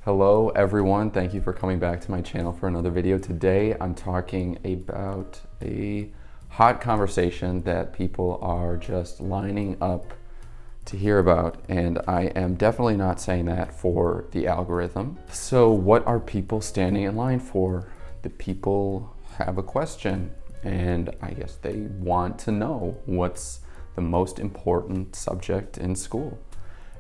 Hello everyone, thank you for coming back to my channel for another video. Today I'm talking about a hot conversation that people are just lining up to hear about, and I am definitely not saying that for the algorithm. So what are people standing in line for? The people have a question, and I guess they want to know what's the most important subject in school.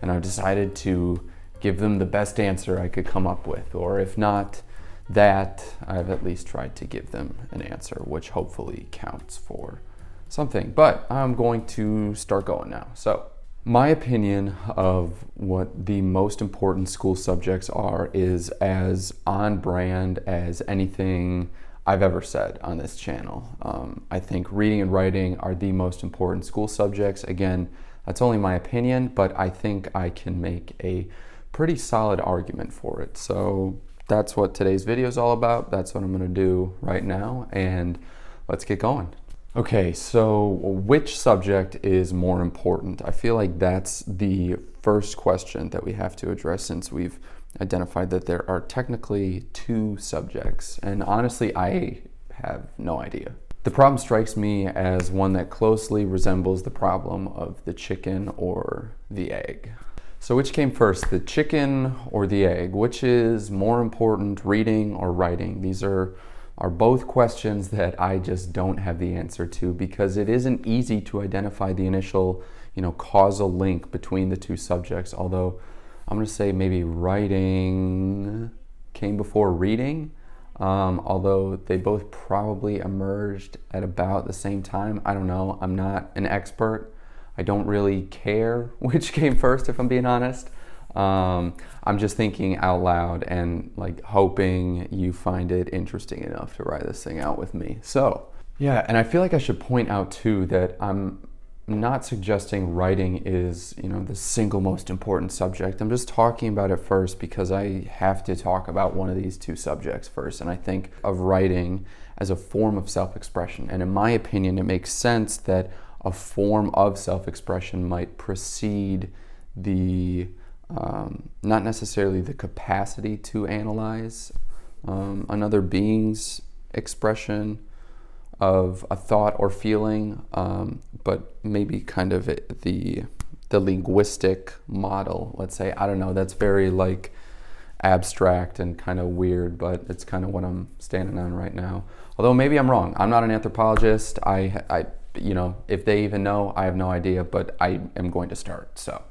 And I've decided to give them the best answer I could come up with, or if not that, I've at least tried to give them an answer, which hopefully counts for something. But I'm going to start going now. So my opinion of what the most important school subjects are is as on brand as anything I've ever said on this channel. I think reading and writing are the most important school subjects. Again, that's only my opinion, but I think I can make a pretty solid argument for it. So that's what today's video is all about. That's what I'm gonna do right now, and let's get going. Okay, so which subject is more important? I feel like that's the first question that we have to address, since we've identified that there are technically two subjects, and honestly, I have no idea. The problem strikes me as one that closely resembles the problem of the chicken or the egg. So which came first, the chicken or the egg? Which is more important, reading or writing? These are both questions that I just don't have the answer to, because it isn't easy to identify the initial, causal link between the two subjects. Although I'm going to say maybe writing came before reading, although they both probably emerged at about the same time. I don't know. I'm not an expert. I don't really care which came first, if I'm being honest. I'm just thinking out loud and hoping you find it interesting enough to write this thing out with me. So yeah, and I feel like I should point out too that I'm not suggesting writing is, the single most important subject. I'm just talking about it first because I have to talk about one of these two subjects first. And I think of writing as a form of self-expression. And in my opinion, it makes sense that a form of self-expression might precede the, not necessarily the capacity to analyze another being's expression of a thought or feeling, but maybe kind of the linguistic model, let's say. I don't know, that's very abstract and kind of weird, but it's kind of what I'm standing on right now. Although maybe I'm wrong. I'm not an anthropologist. If they even know, I have no idea, but I am going to start. So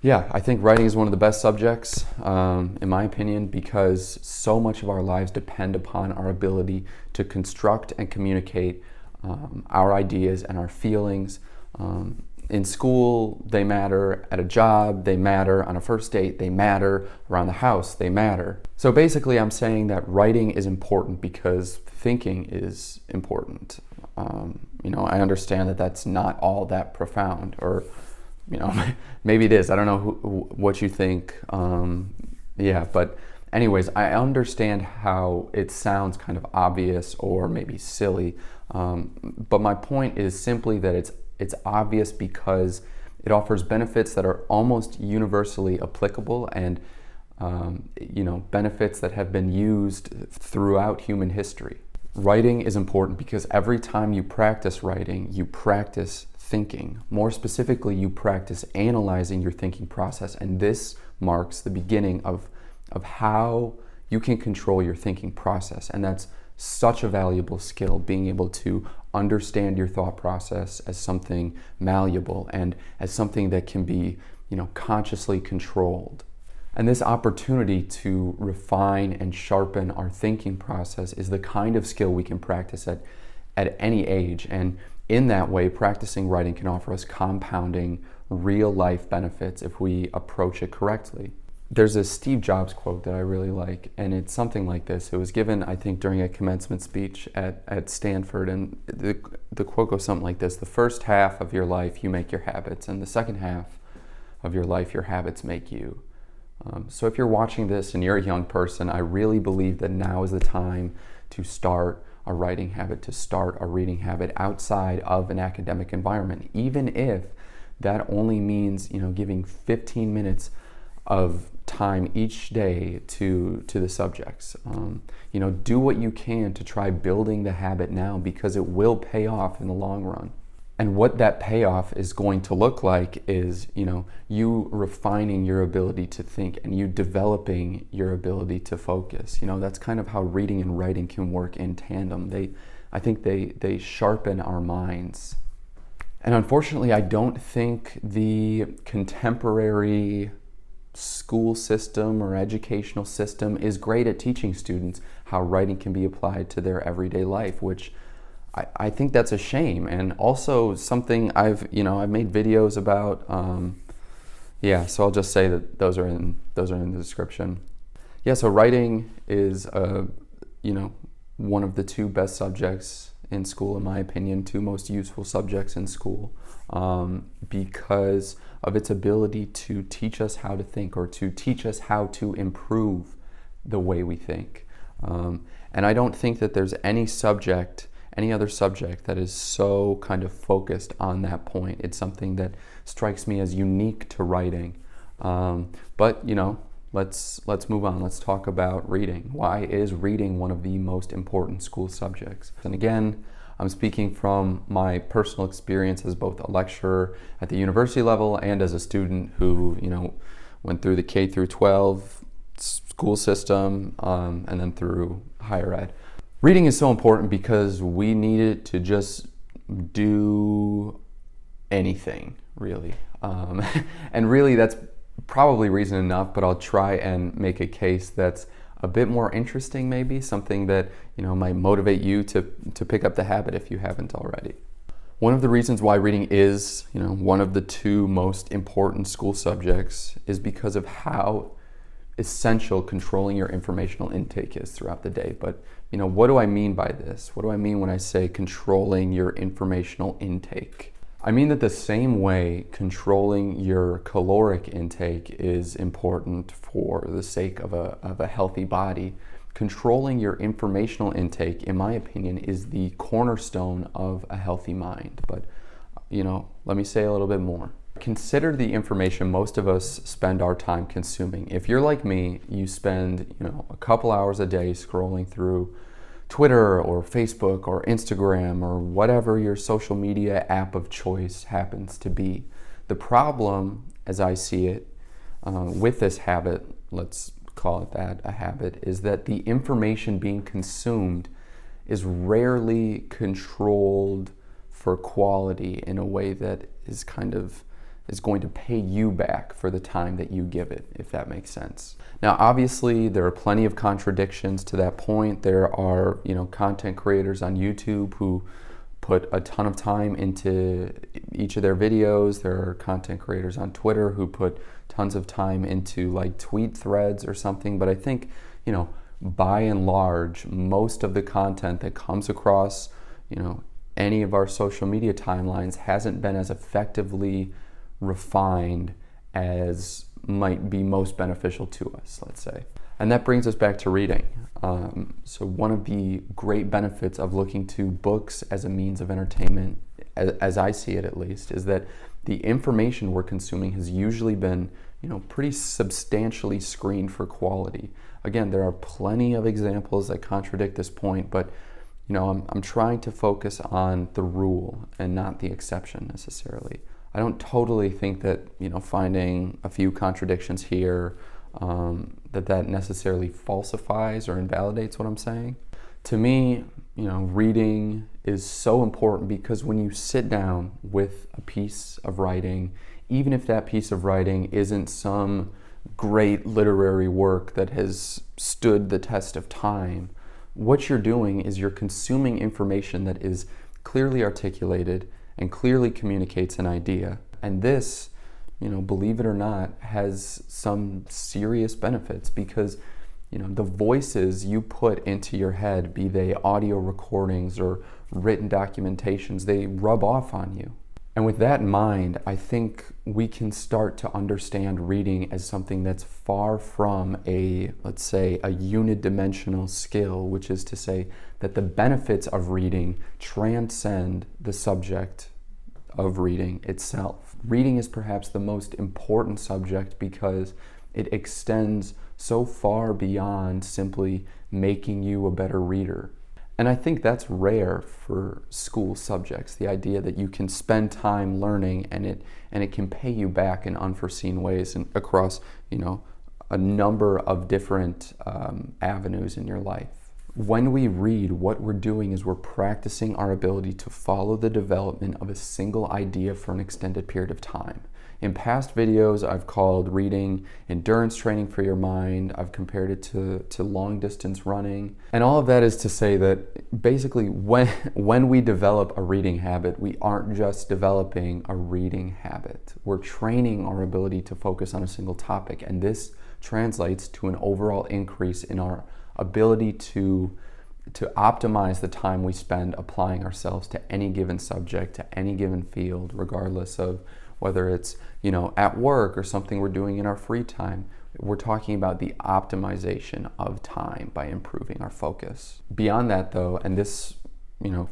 yeah, I think writing is one of the best subjects, in my opinion, because so much of our lives depend upon our ability to construct and communicate our ideas and our feelings. In school, they matter. At a job, they matter. On a first date, they matter. Around the house, they matter. So basically, I'm saying that writing is important because thinking is important. I understand that that's not all that profound, or maybe it is. I don't know what you think. But anyways, I understand how it sounds kind of obvious or maybe silly. But my point is simply that it's obvious because it offers benefits that are almost universally applicable, and benefits that have been used throughout human history. Writing is important because every time you practice writing, you practice thinking. More specifically, you practice analyzing your thinking process, and this marks the beginning of how you can control your thinking process. And that's such a valuable skill, being able to understand your thought process as something malleable and as something that can be, consciously controlled. And this opportunity to refine and sharpen our thinking process is the kind of skill we can practice at any age. And in that way, practicing writing can offer us compounding real life benefits if we approach it correctly. There's a Steve Jobs quote that I really like, and it's something like this. It was given, I think, during a commencement speech at Stanford, and the quote goes something like this: the first half of your life, you make your habits, and the second half of your life, your habits make you. So if you're watching this and you're a young person, I really believe that now is the time to start a writing habit, to start a reading habit outside of an academic environment, even if that only means, giving 15 minutes of time each day to the subjects. Do what you can to try building the habit now, because it will pay off in the long run. And what that payoff is going to look like is, you refining your ability to think and you developing your ability to focus. That's kind of how reading and writing can work in tandem. I think they sharpen our minds. And unfortunately, I don't think the contemporary school system or educational system is great at teaching students how writing can be applied to their everyday life, which I think that's a shame, and also something I've made videos about. So I'll just say that those are in the description. So writing is one of the two best subjects in school, in my opinion, two most useful subjects in school, because of its ability to teach us how to think, or to teach us how to improve the way we think. And I don't think that there's any other subject that is so kind of focused on that point. It's something that strikes me as unique to writing. But let's move on. Let's talk about reading. Why is reading one of the most important school subjects? And again, I'm speaking from my personal experience as both a lecturer at the university level and as a student who, went through the K through 12 school system, and then through higher ed. Reading is so important because we need it to just do anything, really. And really, that's probably reason enough, but I'll try and make a case that's a bit more interesting, maybe, something that might motivate you to pick up the habit if you haven't already. One of the reasons why reading is one of the two most important school subjects is because of how essential controlling your informational intake is throughout the day. But what do I mean by this? What do I mean when I say controlling your informational intake? I mean that the same way controlling your caloric intake is important for the sake of a healthy body, controlling your informational intake, in my opinion, is the cornerstone of a healthy mind. But, let me say a little bit more. Consider the information most of us spend our time consuming. If you're like me, you spend, a couple hours a day scrolling through Twitter or Facebook or Instagram or whatever your social media app of choice happens to be. The problem, as I see it, with this habit, let's call it that, a habit, is that the information being consumed is rarely controlled for quality in a way that is going to pay you back for the time that you give it, if that makes sense. Now, obviously, there are plenty of contradictions to that point. There are, content creators on YouTube who put a ton of time into each of their videos. There are content creators on Twitter who put tons of time into tweet threads or something. But I think, by and large, most of the content that comes across, any of our social media timelines hasn't been as effectively refined as might be most beneficial to us, let's say. And that brings us back to reading. So one of the great benefits of looking to books as a means of entertainment, as I see it at least, is that the information we're consuming has usually been, pretty substantially screened for quality. Again, there are plenty of examples that contradict this point, but I'm trying to focus on the rule and not the exception necessarily. I don't totally think that, finding a few contradictions here, that necessarily falsifies or invalidates what I'm saying. To me, reading is so important because when you sit down with a piece of writing, even if that piece of writing isn't some great literary work that has stood the test of time, what you're doing is you're consuming information that is clearly articulated and clearly communicates an idea. And this, believe it or not, has some serious benefits because, the voices you put into your head, be they audio recordings or written documentations, they rub off on you. And with that in mind, I think we can start to understand reading as something that's far from let's say, a unidimensional skill, which is to say that the benefits of reading transcend the subject of reading itself. Reading is perhaps the most important subject because It extends so far beyond simply making you a better reader. And I think that's rare for school subjects, the idea that you can spend time learning and it can pay you back in unforeseen ways and across, a number of different avenues in your life. When we read, what we're doing is we're practicing our ability to follow the development of a single idea for an extended period of time. In past videos, I've called reading endurance training for your mind. I've compared it to long distance running. And all of that is to say that basically when we develop a reading habit, we aren't just developing a reading habit. We're training our ability to focus on a single topic. And this translates to an overall increase in our ability to optimize the time we spend applying ourselves to any given subject, to any given field, regardless of whether it's, at work or something we're doing in our free time. We're talking about the optimization of time by improving our focus. Beyond that though, and this,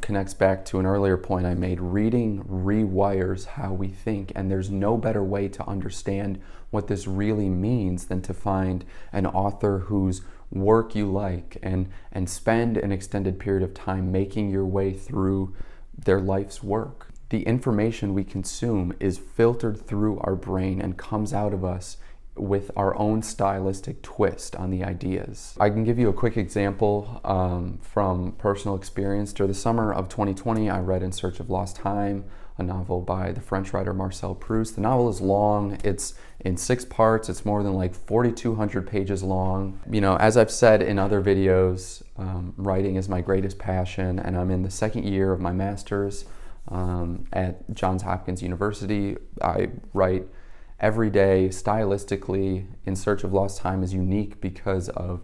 connects back to an earlier point I made, reading rewires how we think, and there's no better way to understand what this really means than to find an author whose work you like and spend an extended period of time making your way through their life's work. The information we consume is filtered through our brain and comes out of us with our own stylistic twist on the ideas. I can give you a quick example from personal experience. During the summer of 2020, I read In Search of Lost Time, a novel by the French writer Marcel Proust. The novel is long. It's in 6 parts. It's more than 4,200 pages long. As I've said in other videos, writing is my greatest passion, and I'm in the 2nd year of my master's at Johns Hopkins University. I write every day stylistically. In Search of Lost Time is unique because of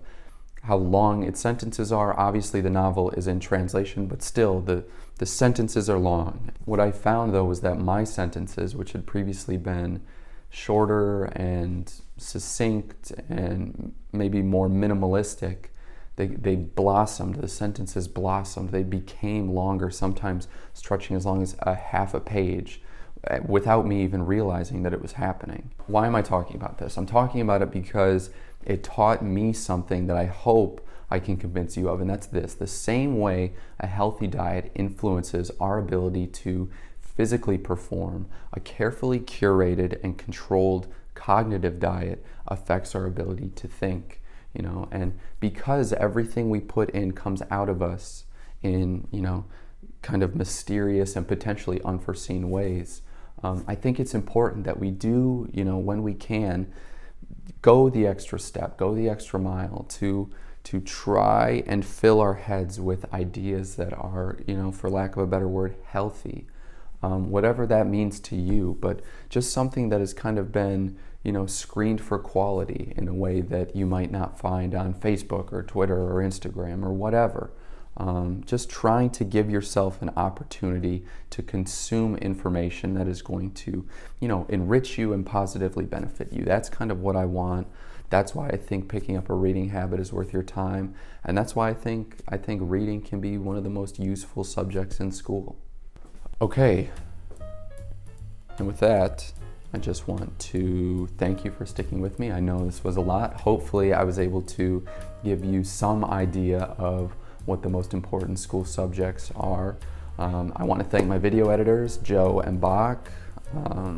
how long its sentences are. Obviously the novel is in translation, but still the sentences are long. What I found though was that my sentences, which had previously been shorter and succinct and maybe more minimalistic, they blossomed, the sentences blossomed, they became longer, sometimes stretching as long as a half a page, without me even realizing that it was happening. Why am I talking about this? I'm talking about it because it taught me something that I hope I can convince you of, and that's this: the same way a healthy diet influences our ability to physically perform, a carefully curated and controlled cognitive diet affects our ability to think. And because everything we put in comes out of us in, kind of mysterious and potentially unforeseen ways, I think it's important that we do, when we can, go the extra step, go the extra mile to try and fill our heads with ideas that are, for lack of a better word, healthy. Whatever that means to you, but just something that has kind of been, screened for quality in a way that you might not find on Facebook or Twitter or Instagram or whatever. Just trying to give yourself an opportunity to consume information that is going to, enrich you and positively benefit you. That's kind of what I want. That's why I think picking up a reading habit is worth your time. And that's why I think reading can be one of the most useful subjects in school. Okay, and with that, I just want to thank you for sticking with me. I know this was a lot. Hopefully I was able to give you some idea of what the most important school subjects are. I want to thank my video editors, Joe and Bach.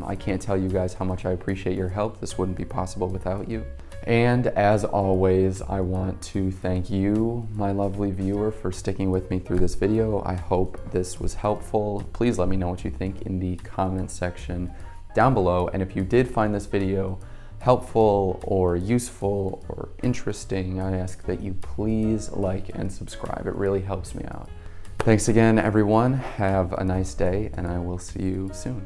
I can't tell you guys how much I appreciate your help. This wouldn't be possible without you. And as always, I want to thank you, my lovely viewer, for sticking with me through this video. I hope this was helpful. Please let me know what you think in the comment section down below. And if you did find this video helpful or useful or interesting, I ask that you please like and subscribe. It really helps me out. Thanks again, everyone. Have a nice day, and I will see you soon.